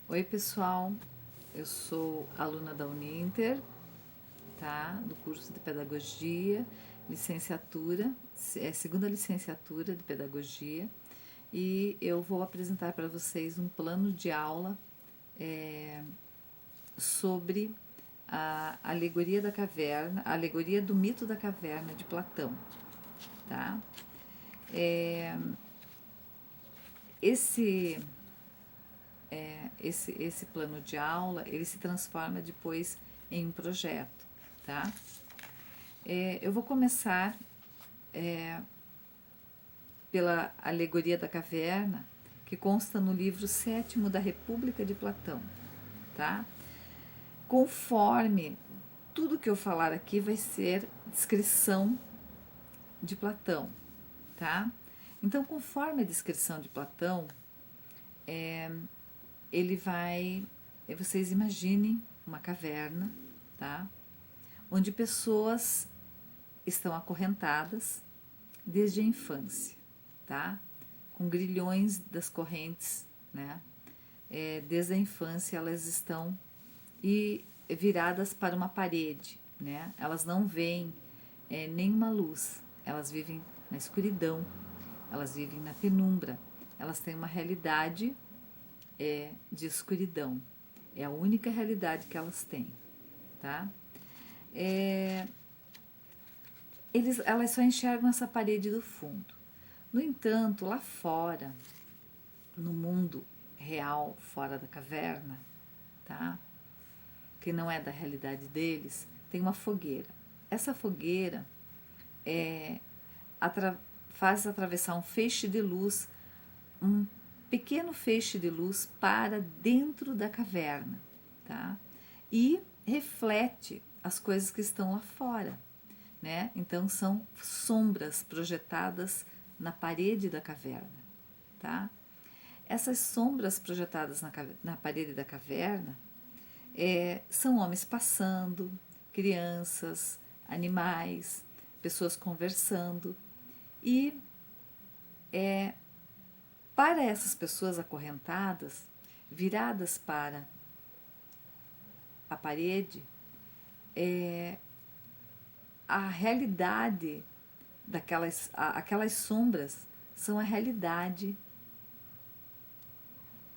Oi pessoal, eu sou aluna da Uninter, tá? Do curso de Pedagogia, licenciatura, segunda licenciatura de Pedagogia, e eu vou apresentar para vocês um plano de aula sobre a alegoria da caverna, a alegoria do mito da caverna de Platão, tá? Esse esse plano de aula, ele se transforma depois em um projeto, tá? Eu vou começar pela alegoria da caverna, que consta no livro sétimo da República de Platão, tá? Conforme tudo que eu falar aqui vai ser descrição de Platão, tá? Então, conforme a descrição de Platão, ele vai, vocês imaginem uma caverna, tá? Onde pessoas estão acorrentadas desde a infância, tá? Com grilhões das correntes, né? Desde a infância elas estão viradas para uma parede, né? Elas não veem nenhuma luz, elas vivem na escuridão, elas vivem na penumbra, elas têm uma realidade de escuridão, é a única realidade que elas têm, tá? Elas só enxergam essa parede do fundo. No entanto, lá fora, no mundo real, fora da caverna, tá? Que não é da realidade deles, tem uma fogueira. Essa fogueira faz atravessar um feixe de luz, um pequeno feixe de luz para dentro da caverna, tá? E reflete as coisas que estão lá fora, né? Então são sombras projetadas na parede da caverna, tá? Essas sombras projetadas na parede da caverna são homens passando, crianças, animais, pessoas conversando. E para essas pessoas acorrentadas, viradas para a parede, a realidade aquelas sombras são a realidade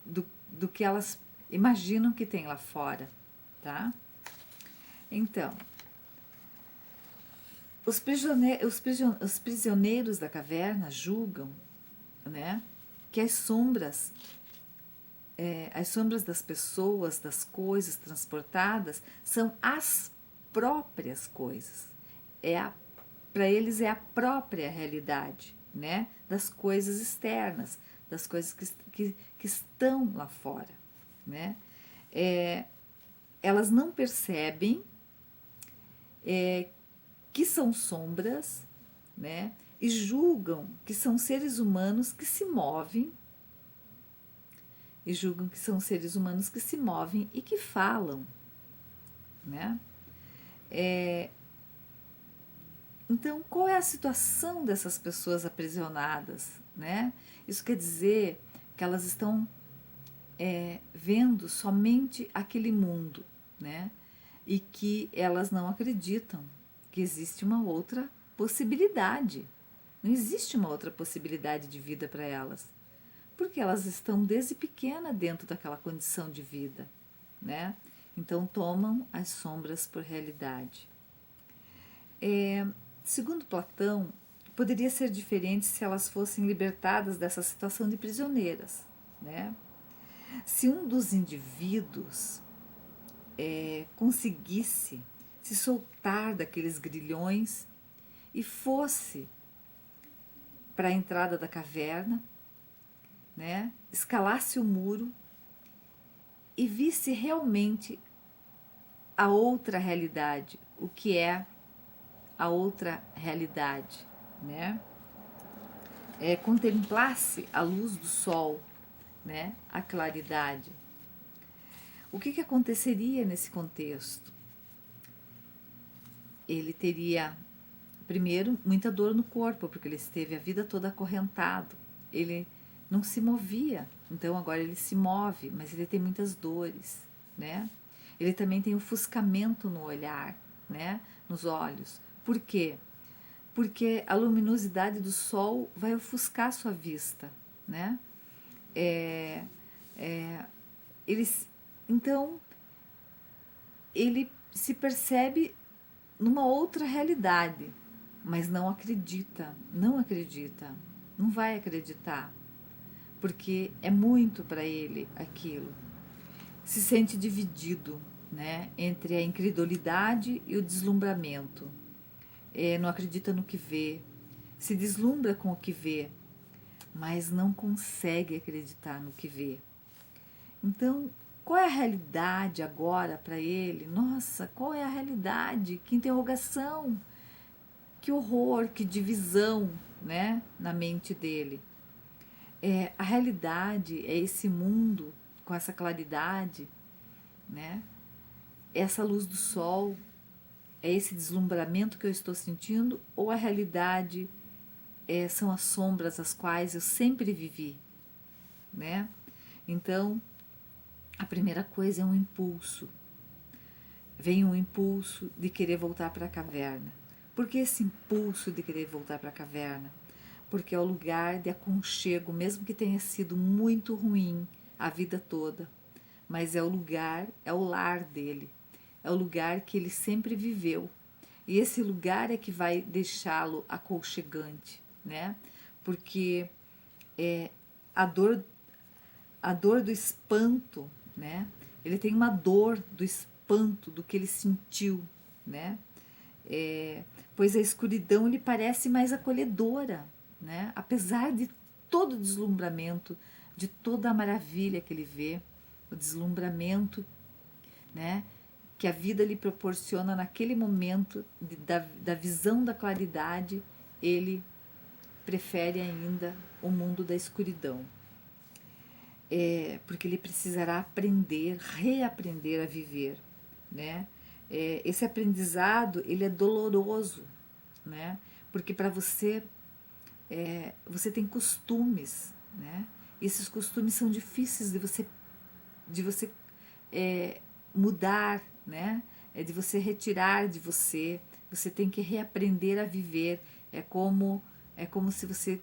do que elas imaginam que tem lá fora, tá? Então, os prisioneiros da caverna julgam, né, que as sombras das pessoas, das coisas transportadas, são as próprias coisas. Para eles é a própria realidade, né, das coisas externas, das coisas que estão lá fora, né? Elas não percebem que são sombras, né? E julgam que são seres humanos que se movem, e que falam, né? Então, qual é a situação dessas pessoas aprisionadas, né? Isso quer dizer que elas estão vendo somente aquele mundo, né? E que elas não acreditam que existe uma outra possibilidade. Não existe uma outra possibilidade de vida para elas, porque elas estão desde pequena dentro daquela condição de vida, né? Então tomam as sombras por realidade. Segundo Platão, poderia ser diferente se elas fossem libertadas dessa situação de prisioneiras, né? Se um dos indivíduos conseguisse se soltar daqueles grilhões e fosse para a entrada da caverna, né, escalasse o muro e visse realmente a outra realidade, o que é a outra realidade, né? Contemplasse a luz do sol, né, a claridade. O que aconteceria nesse contexto? Ele teria, primeiro, muita dor no corpo, porque ele esteve a vida toda acorrentado. Ele não se movia, Então agora ele se move, mas ele tem muitas dores, né? Ele também tem ofuscamento no olhar, né? Nos olhos. Por quê? Porque a luminosidade do sol vai ofuscar sua vista, né? É, é, então ele se percebe numa outra realidade, mas não acredita, não vai acreditar, porque é muito para ele aquilo. Se sente dividido, né, entre a incredulidade e o deslumbramento. Não acredita no que vê, se deslumbra com o que vê, mas não consegue acreditar no que vê. Então, qual é a realidade agora para ele? Nossa, qual é a realidade? Que interrogação, que horror, que divisão, né, na mente dele. A realidade é esse mundo com essa claridade, né? Essa luz do sol, é esse deslumbramento que eu estou sentindo, ou a realidade são as sombras as quais eu sempre vivi, né? Então, a primeira coisa é um impulso. Vem um impulso de querer voltar para a caverna. Por que esse impulso de querer voltar para a caverna? Porque é o lugar de aconchego, mesmo que tenha sido muito ruim a vida toda, mas é o lugar, é o lar dele, é o lugar que ele sempre viveu. E esse lugar é que vai deixá-lo aconchegante, né? Porque a dor, a dor do espanto, né? Ele tem uma dor do espanto do que ele sentiu, né? Pois a escuridão lhe parece mais acolhedora, né? Apesar de todo o deslumbramento, de toda a maravilha que ele vê, o deslumbramento, né, que a vida lhe proporciona naquele momento da visão da claridade, ele prefere ainda o mundo da escuridão. Porque ele precisará aprender, reaprender a viver, né? Esse aprendizado, ele é doloroso, né? Porque para você, você tem costumes, né? E esses costumes são difíceis de você mudar, né? De você retirar de você. Você tem que reaprender a viver. É como se você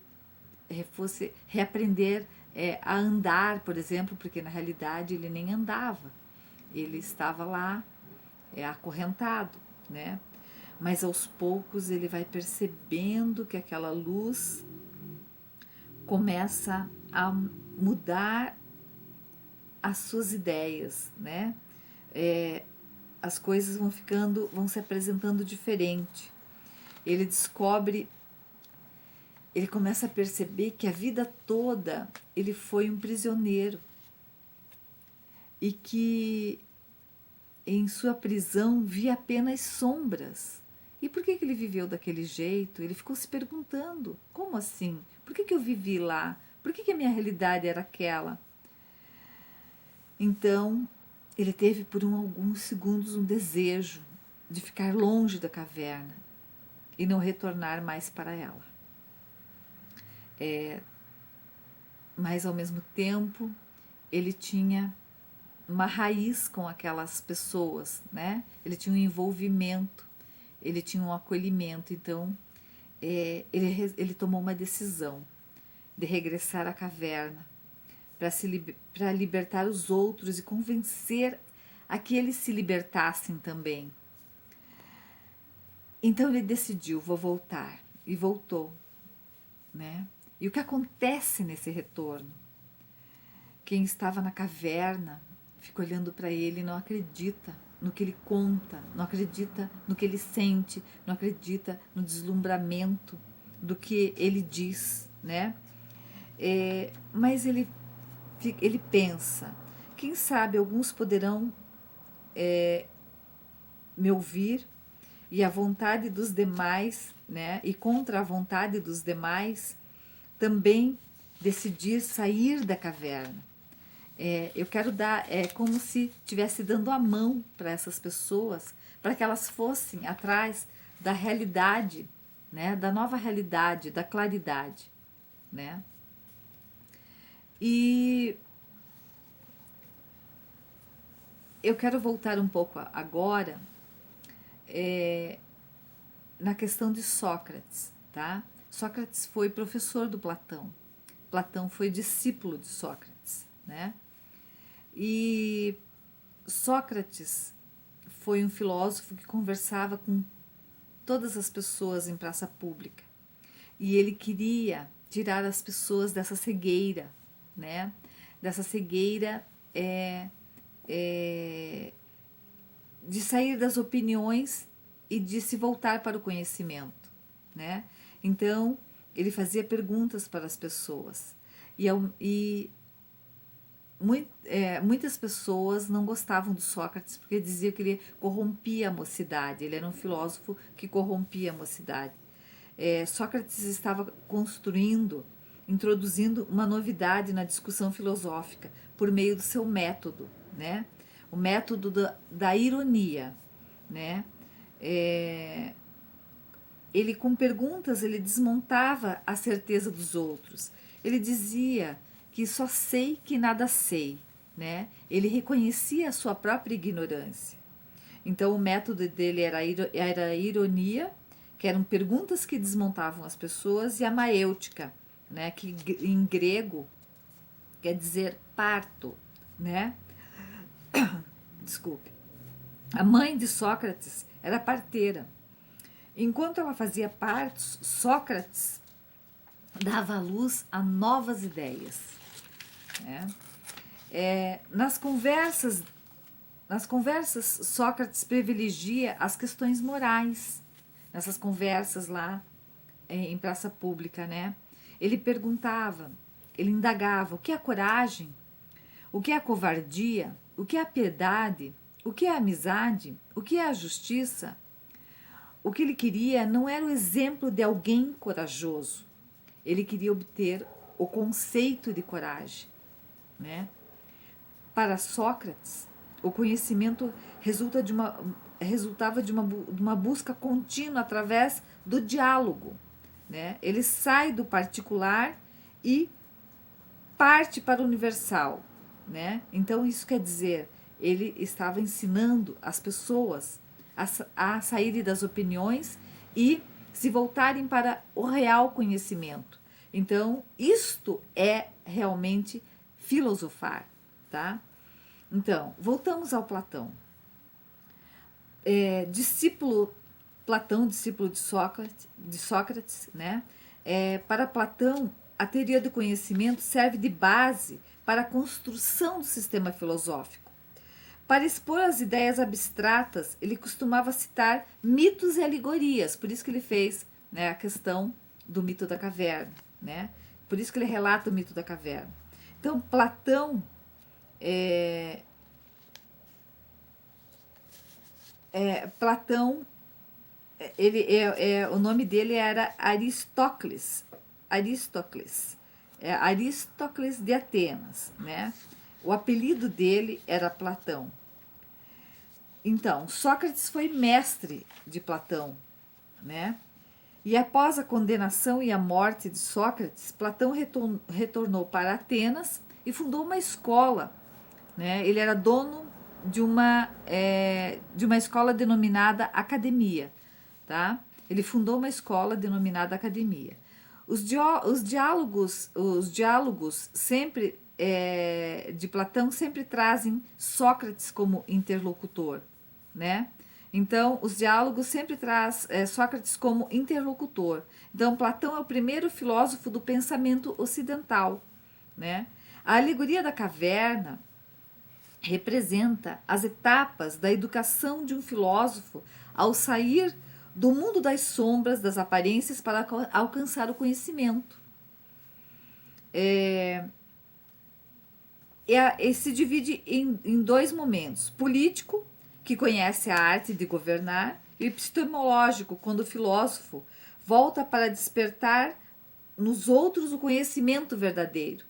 fosse reaprender a andar, por exemplo, porque na realidade ele nem andava. Ele estava lá acorrentado, né? Mas aos poucos ele vai percebendo que aquela luz começa a mudar as suas ideias, né? As coisas vão se apresentando diferente. Ele descobre, ele começa a perceber que a vida toda ele foi um prisioneiro e que em sua prisão via apenas sombras. E por que ele viveu daquele jeito? Ele ficou se perguntando, como assim? Por que eu vivi lá? Por que a minha realidade era aquela? Então, ele teve por alguns segundos um desejo de ficar longe da caverna e não retornar mais para ela. Mas, ao mesmo tempo, ele tinha uma raiz com aquelas pessoas, né? Ele tinha um envolvimento, ele tinha um acolhimento. Então, ele tomou uma decisão de regressar à caverna para libertar os outros e convencer a que eles se libertassem também. Então ele decidiu, vou voltar, e voltou, né? E o que acontece nesse retorno? Quem estava na caverna fica olhando para ele e não acredita no que ele conta, não acredita no que ele sente, não acredita no deslumbramento do que ele diz, né? Mas ele pensa, quem sabe alguns poderão me ouvir e a vontade dos demais, né? E contra a vontade dos demais, também decidir sair da caverna. Eu quero dar, como se estivesse dando a mão para essas pessoas, para que elas fossem atrás da realidade, né? Da nova realidade, da claridade, né? E eu quero voltar um pouco agora na questão de Sócrates, tá? Sócrates foi professor do Platão. Platão foi discípulo de Sócrates, né? E Sócrates foi um filósofo que conversava com todas as pessoas em praça pública. E ele queria tirar as pessoas dessa cegueira, né? Dessa cegueira de sair das opiniões e de se voltar para o conhecimento, né? Então, ele fazia perguntas para as pessoas. E muitas pessoas não gostavam do Sócrates porque diziam que ele corrompia a mocidade. Ele era um filósofo que corrompia a mocidade. Sócrates estava introduzindo uma novidade na discussão filosófica por meio do seu método, né? O método da ironia, né? Ele, com perguntas, ele desmontava a certeza dos outros. Ele dizia que só sei que nada sei, né? Ele reconhecia a sua própria ignorância. Então, o método dele era a ironia, que eram perguntas que desmontavam as pessoas, e a maêutica, né? Que em grego quer dizer parto, né? Desculpe. A mãe de Sócrates era parteira. Enquanto ela fazia partos, Sócrates dava à luz a novas ideias, né? Nas conversas, Sócrates privilegia as questões morais. Nessas conversas lá em praça pública, né? Ele perguntava, ele indagava o que é a coragem, o que é a covardia, o que é a piedade, o que é a amizade, o que é a justiça. O que ele queria não era o exemplo de alguém corajoso. Ele queria obter o conceito de coragem, né? Para Sócrates, o conhecimento resultava de uma busca contínua através do diálogo, né? Ele sai do particular e parte para o universal, né? Então, isso quer dizer, ele estava ensinando as pessoas a saírem das opiniões e se voltarem para o real conhecimento. Então, isto é realmente filosofar, tá? Então, voltamos ao Platão. Platão, discípulo de Sócrates, né? Para Platão, a teoria do conhecimento serve de base para a construção do sistema filosófico. Para expor as ideias abstratas, ele costumava citar mitos e alegorias, por isso que ele fez, né, a questão do mito da caverna, né? Por isso que ele relata o mito da caverna. Então, Platão o nome dele era Aristócles. Aristócles de Atenas, né? O apelido dele era Platão. Então, Sócrates foi mestre de Platão, né? E após a condenação e a morte de Sócrates, Platão retornou para Atenas e fundou uma escola, né? Ele era dono de uma escola denominada Academia, tá? Ele fundou uma escola denominada Academia. Os diálogos sempre de Platão sempre trazem Sócrates como interlocutor, né? Então, os diálogos sempre traz Sócrates como interlocutor. Então, Platão é o primeiro filósofo do pensamento ocidental, né? A alegoria da caverna representa as etapas da educação de um filósofo ao sair do mundo das sombras, das aparências, para alcançar o conhecimento. E se divide em dois momentos: político, que conhece a arte de governar, e epistemológico, quando o filósofo volta para despertar nos outros o conhecimento verdadeiro,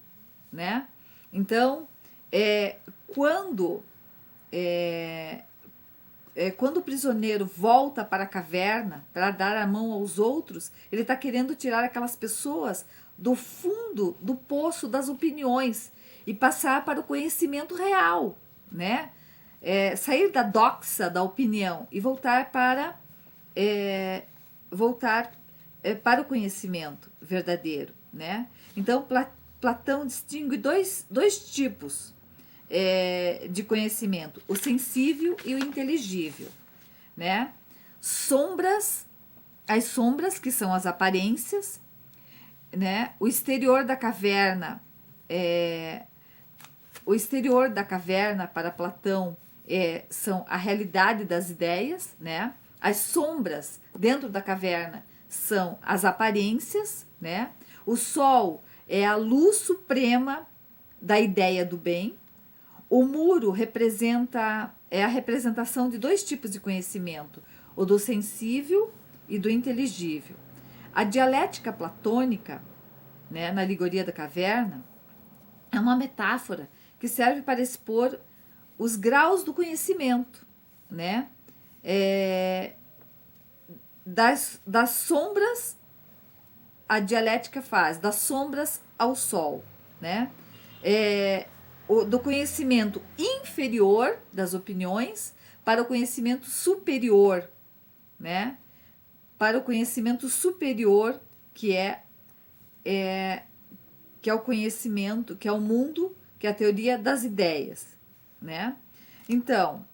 né? Então, quando o prisioneiro volta para a caverna para dar a mão aos outros, ele está querendo tirar aquelas pessoas do fundo do poço das opiniões e passar para o conhecimento real, né? Sair da doxa da opinião e voltar para para o conhecimento verdadeiro, né? Então Platão distingue dois tipos de conhecimento: o sensível e o inteligível, né? As sombras, que são as aparências, né? O exterior da caverna para Platão são a realidade das ideias, né? As sombras dentro da caverna são as aparências, né? O sol é a luz suprema da ideia do bem. O muro é a representação de dois tipos de conhecimento, o do sensível e do inteligível. A dialética platônica, né, na alegoria da caverna, é uma metáfora que serve para expor os graus do conhecimento, né? Das sombras, a dialética faz, das sombras ao sol, né? Do conhecimento inferior das opiniões para o conhecimento superior, né? Para o conhecimento superior, que é o conhecimento, que é o mundo, que é a teoria das ideias, né? Então,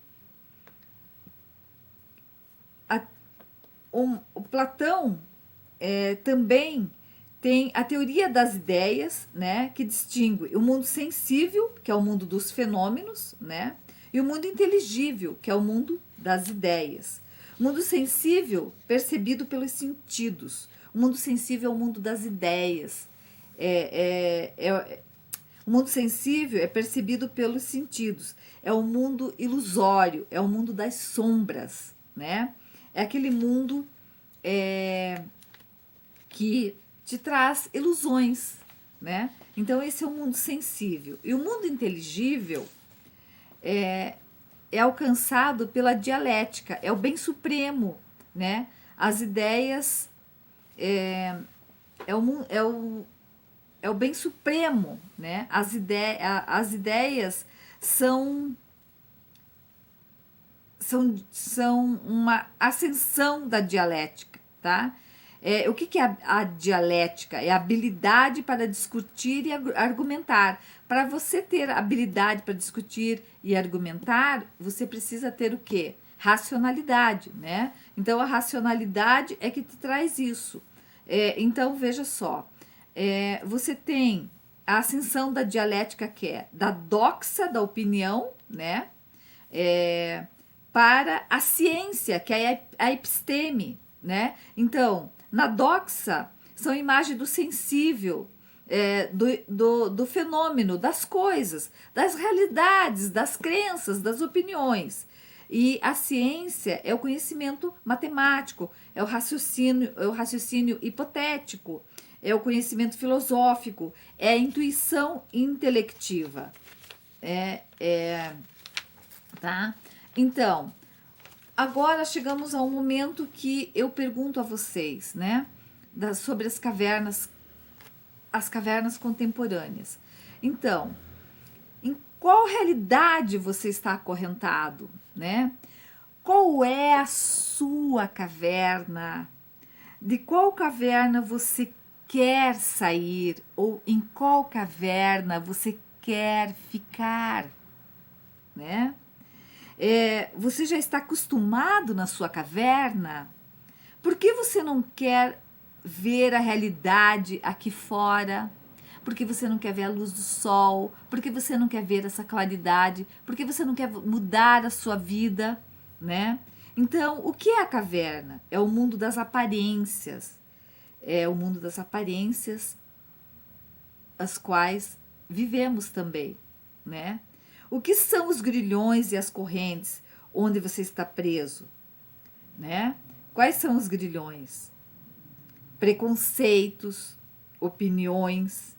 o Platão também tem a teoria das ideias, né, que distingue o mundo sensível, que é o mundo dos fenômenos, né, e o mundo inteligível, que é o mundo das ideias. O mundo sensível, percebido pelos sentidos. O mundo sensível é o mundo das ideias. O mundo sensível é percebido pelos sentidos. É o mundo ilusório, é o mundo das sombras, né? É aquele mundo que te traz ilusões, né? Então esse é o mundo sensível. E o mundo inteligível é alcançado pela dialética, é o bem supremo, né? As ideias é o bem supremo, né? As ideias são uma ascensão da dialética, tá? O que é a dialética? É a habilidade para discutir e argumentar. Para você ter habilidade para discutir e argumentar, você precisa ter o quê? Racionalidade, né? Então, a racionalidade é que te traz isso. Então, veja só, você tem a ascensão da dialética, que é da doxa da opinião, né? Para a ciência, que é a episteme, né? Então, na doxa, são imagens do sensível, do fenômeno, das coisas, das realidades, das crenças, das opiniões. E a ciência é o conhecimento matemático, é o raciocínio hipotético, é o conhecimento filosófico, é a intuição intelectiva. Tá? Então, agora chegamos a um momento que eu pergunto a vocês, né? Sobre as cavernas contemporâneas. Então, em qual realidade você está acorrentado, né? Qual é a sua caverna? De qual caverna você quer sair? Ou em qual caverna você quer ficar, né? Você já está acostumado na sua caverna? Por que você não quer ver a realidade aqui fora? Porque você não quer ver a luz do sol? Porque você não quer ver essa claridade? Porque você não quer mudar a sua vida, né? Então, o que é a caverna? É o mundo das aparências. É o mundo das aparências, as quais vivemos também, né? O que são os grilhões e as correntes onde você está preso, né? Quais são os grilhões? Preconceitos, opiniões,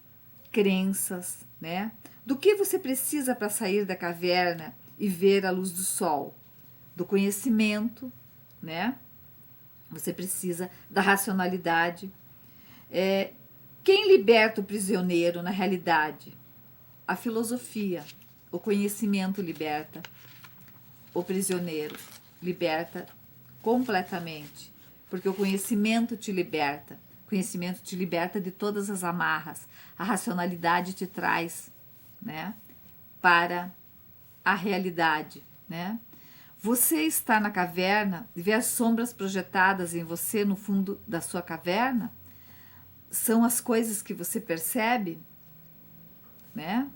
crenças, né? Do que você precisa para sair da caverna e ver a luz do sol? Do conhecimento, né? Você precisa da racionalidade. quem liberta o prisioneiro na realidade? A filosofia, o conhecimento liberta o prisioneiro, liberta completamente, porque o conhecimento te liberta. O conhecimento te liberta de todas as amarras. A racionalidade te traz, né, para a realidade, né? Você está na caverna e vê as sombras projetadas em você no fundo da sua caverna? São as coisas que você percebe, né?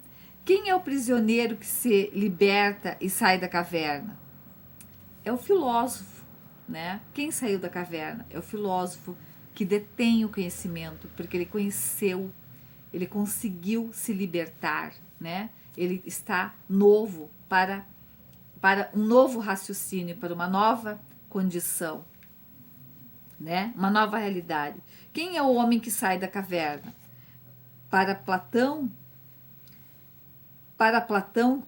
Quem é o prisioneiro que se liberta e sai da caverna? É o filósofo, né? Quem saiu da caverna? É o filósofo que detém o conhecimento, porque ele conheceu, ele conseguiu se libertar, né? Ele está novo para um novo raciocínio, para uma nova condição, né? Uma nova realidade. Quem é o homem que sai da caverna? Para Platão,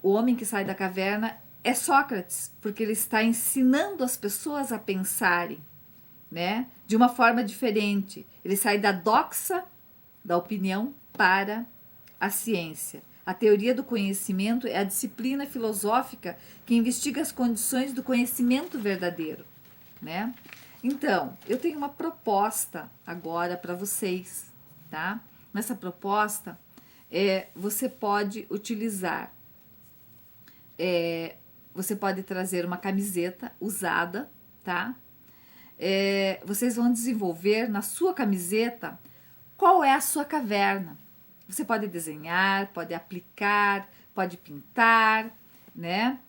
o homem que sai da caverna é Sócrates, porque ele está ensinando as pessoas a pensarem, né, de uma forma diferente. Ele sai da doxa, da opinião, para a ciência. A teoria do conhecimento é a disciplina filosófica que investiga as condições do conhecimento verdadeiro, né? Então, eu tenho uma proposta agora para vocês, tá? Nessa proposta, você pode utilizar, você pode trazer uma camiseta usada, tá? Vocês vão desenvolver na sua camiseta qual é a sua caverna. Você pode desenhar, pode aplicar, pode pintar, né?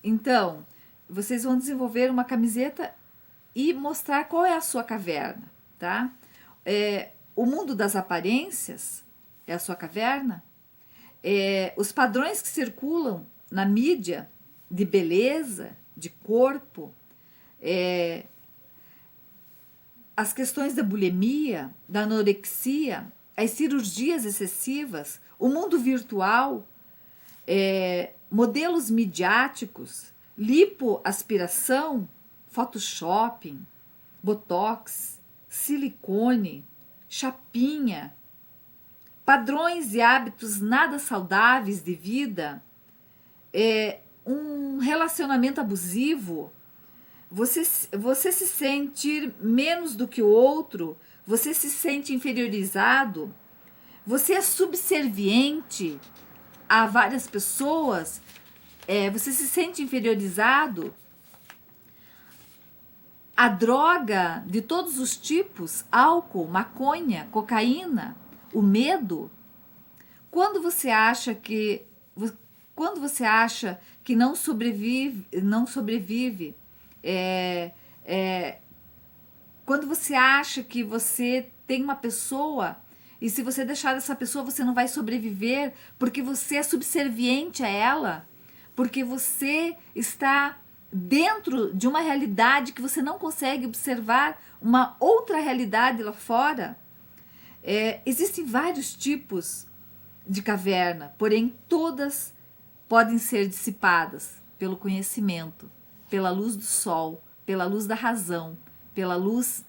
Então, vocês vão desenvolver uma camiseta e mostrar qual é a sua caverna, tá? O mundo das aparências é a sua caverna. Os padrões que circulam na mídia de beleza, de corpo, as questões da bulimia, da anorexia, as cirurgias excessivas, o mundo virtual, modelos midiáticos, lipoaspiração, photoshopping, botox, silicone, chapinha, padrões e hábitos nada saudáveis de vida, um relacionamento abusivo, você se sentir menos do que o outro, você se sente inferiorizado, você é subserviente a várias pessoas, você se sente inferiorizado. A droga de todos os tipos, álcool, maconha, cocaína, o medo. Quando você acha que não sobrevive, quando você acha que você tem uma pessoa e se você deixar essa pessoa você não vai sobreviver porque você é subserviente a ela, porque você está dentro de uma realidade que você não consegue observar uma outra realidade lá fora. Existem vários tipos de caverna, porém todas podem ser dissipadas pelo conhecimento, pela luz do sol, pela luz da razão, pela luz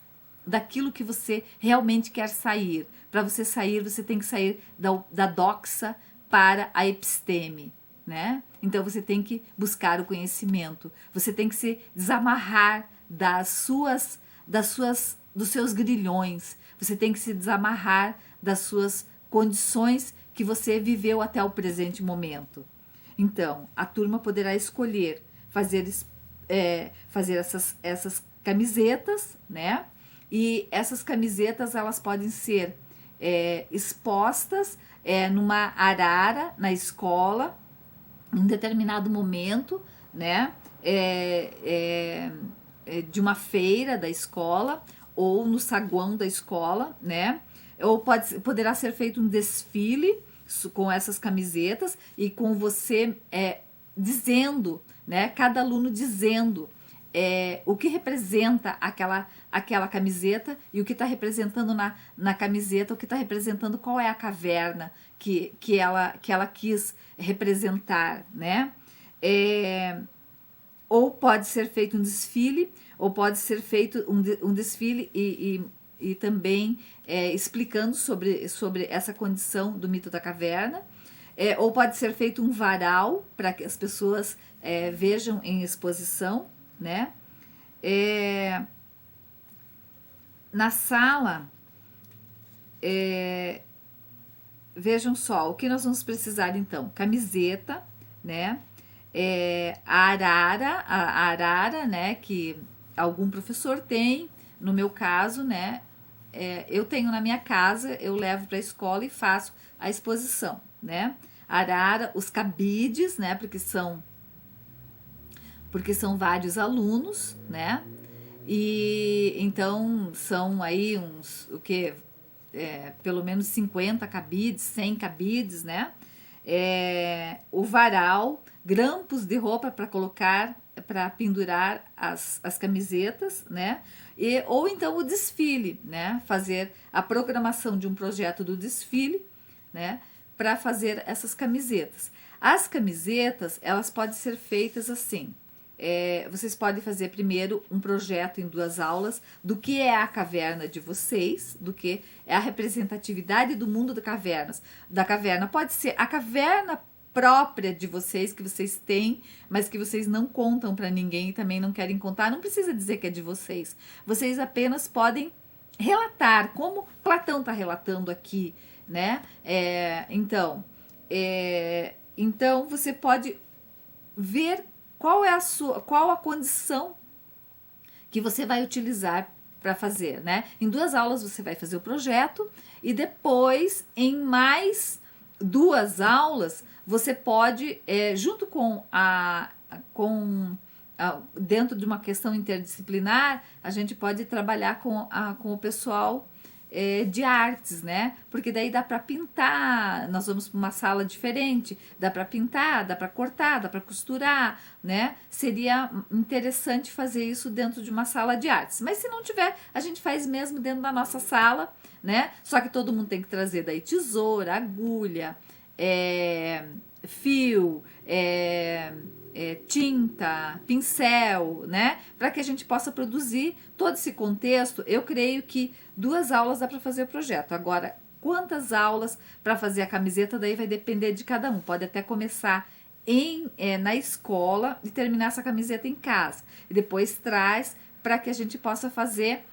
daquilo que você realmente quer sair. Para você sair, você tem que sair da doxa para a episteme, né? Então você tem que buscar o conhecimento, você tem que se desamarrar dos seus grilhões, você tem que se desamarrar das suas condições que você viveu até o presente momento. Então, a turma poderá escolher fazer essas camisetas, né? E essas camisetas, elas podem ser expostas numa arara na escola, em um determinado momento, né? De uma feira da escola ou no saguão da escola, né? Ou poderá ser feito um desfile com essas camisetas e com você dizendo, né? Cada aluno dizendo o que representa aquela camiseta e o que está representando na camiseta, o que está representando, qual é a caverna que ela quis representar, né? Ou pode ser feito um desfile, ou pode ser feito um desfile e também explicando sobre essa condição do mito da caverna. Ou pode ser feito um varal para que as pessoas vejam em exposição, né? Na sala, vejam só, o que nós vamos precisar então? Camiseta, né? A arara, né? Que algum professor tem, no meu caso, né? Eu tenho na minha casa, eu levo para a escola e faço a exposição, né? Arara, os cabides, né? Porque são vários alunos, né? E então são aí uns, o que? Pelo menos 50 cabides, 100 cabides, né? O varal, grampos de roupa para colocar, para pendurar as camisetas, né? Ou então o desfile, né? Fazer a programação de um projeto do desfile, né? Para fazer essas camisetas. As camisetas, elas podem ser feitas assim. Vocês podem fazer primeiro um projeto em 2 aulas do que é a caverna de vocês, do que é a representatividade do mundo da caverna. Pode ser a caverna própria de vocês, que vocês têm, mas que vocês não contam para ninguém e também não querem contar. Não precisa dizer que é de vocês. Vocês apenas podem relatar, como Platão está relatando aqui, né? Então você pode ver qual a condição que você vai utilizar para fazer, né? Em 2 aulas você vai fazer o projeto e depois, em mais 2 aulas, você pode, junto dentro de uma questão interdisciplinar, a gente pode trabalhar com o pessoal de artes, né? Porque daí dá para pintar, nós vamos para uma sala diferente, dá para pintar, dá para cortar, dá para costurar, né? Seria interessante fazer isso dentro de uma sala de artes. Mas se não tiver, a gente faz mesmo dentro da nossa sala, né? Só que todo mundo tem que trazer daí tesoura, agulha, fio, tinta, pincel, né? Para que a gente possa produzir todo esse contexto. Eu creio que 2 aulas dá para fazer o projeto. Agora, quantas aulas para fazer a camiseta, daí vai depender de cada um. Pode até começar na escola e terminar essa camiseta em casa. E depois traz para que a gente possa fazer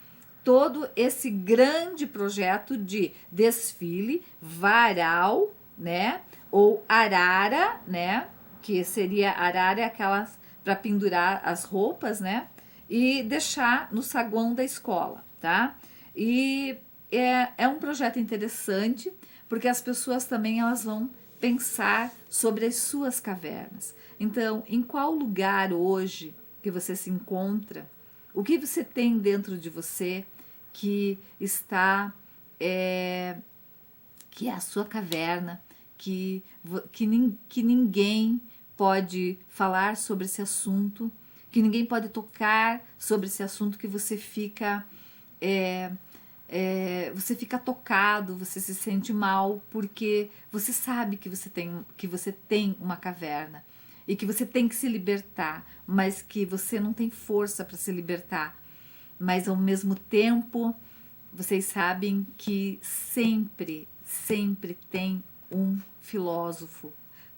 todo esse grande projeto de desfile, varal, né? Ou arara, né? Que seria arara, aquelas para pendurar as roupas, né? E deixar no saguão da escola, tá? E é um projeto interessante, porque as pessoas também elas vão pensar sobre as suas cavernas. Então, em qual lugar hoje que você se encontra? O que você tem dentro de você que está que é a sua caverna, que ninguém pode falar sobre esse assunto, que ninguém pode tocar sobre esse assunto, que você fica tocado, você se sente mal, porque você sabe que você tem uma caverna e que você tem que se libertar, mas que você não tem força para se libertar. Mas ao mesmo tempo, vocês sabem que sempre tem um filósofo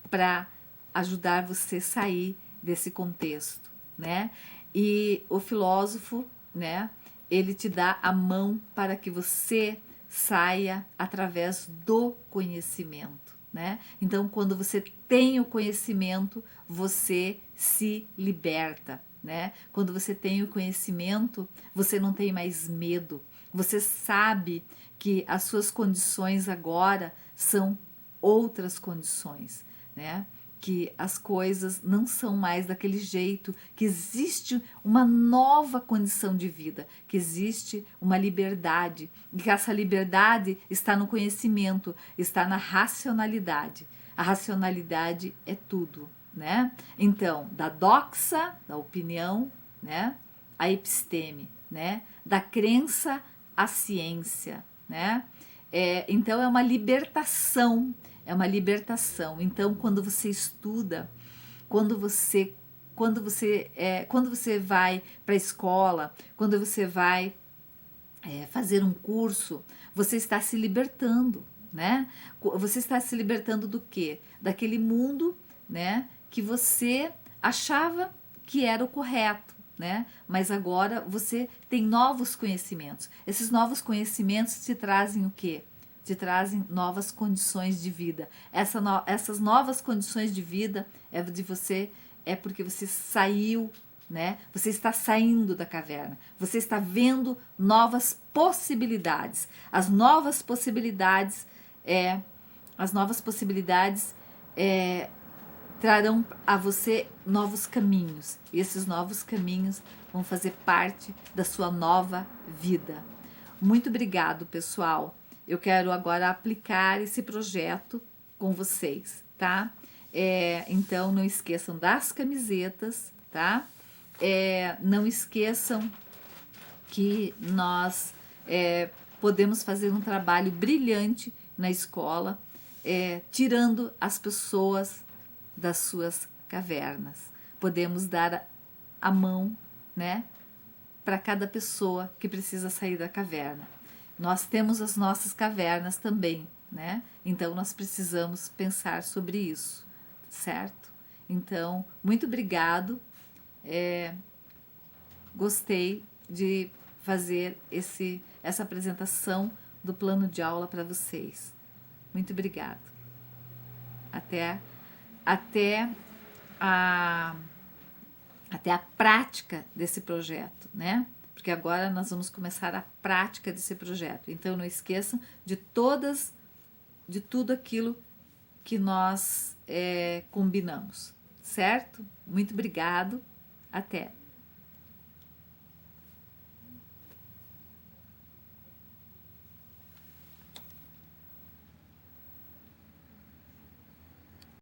para ajudar você a sair desse contexto, né? E o filósofo, né? Ele te dá a mão para que você saia através do conhecimento, né? Então, quando você tem o conhecimento, você se liberta, né? Quando você tem o conhecimento, você não tem mais medo. Você sabe que as suas condições agora são outras condições, né? Que as coisas não são mais daquele jeito, que existe uma nova condição de vida, que existe uma liberdade, e que essa liberdade está no conhecimento, está na racionalidade. A racionalidade é tudo, né? Então, da doxa, da opinião, né? A episteme, né? Da crença à ciência, né? Então, é uma libertação. É uma libertação. Então, quando você estuda, quando você vai para a escola, quando você vai fazer um curso, você está se libertando, né? Você está se libertando do quê? Daquele mundo, né, que você achava que era o correto, né? Mas agora você tem novos conhecimentos. Esses novos conhecimentos te trazem o quê? Te trazem novas condições de vida. Essas novas condições de vida é porque você saiu, né? Você está saindo da caverna. Você está vendo novas possibilidades. As novas possibilidades trarão a você novos caminhos. E esses novos caminhos vão fazer parte da sua nova vida. Muito obrigado, pessoal. Eu quero agora aplicar esse projeto com vocês, tá? Então, não esqueçam das camisetas, tá? Não esqueçam que nós podemos fazer um trabalho brilhante na escola, tirando as pessoas das suas cavernas. Podemos dar a mão, né, para cada pessoa que precisa sair da caverna. Nós temos as nossas cavernas também, né? Então nós precisamos pensar sobre isso, certo? Então, muito obrigado. Gostei de fazer essa apresentação do plano de aula para vocês. Muito obrigado. Até a prática desse projeto, né? Porque agora nós vamos começar a prática desse projeto. Então não esqueçam de tudo aquilo que nós combinamos, certo? Muito obrigado. Até.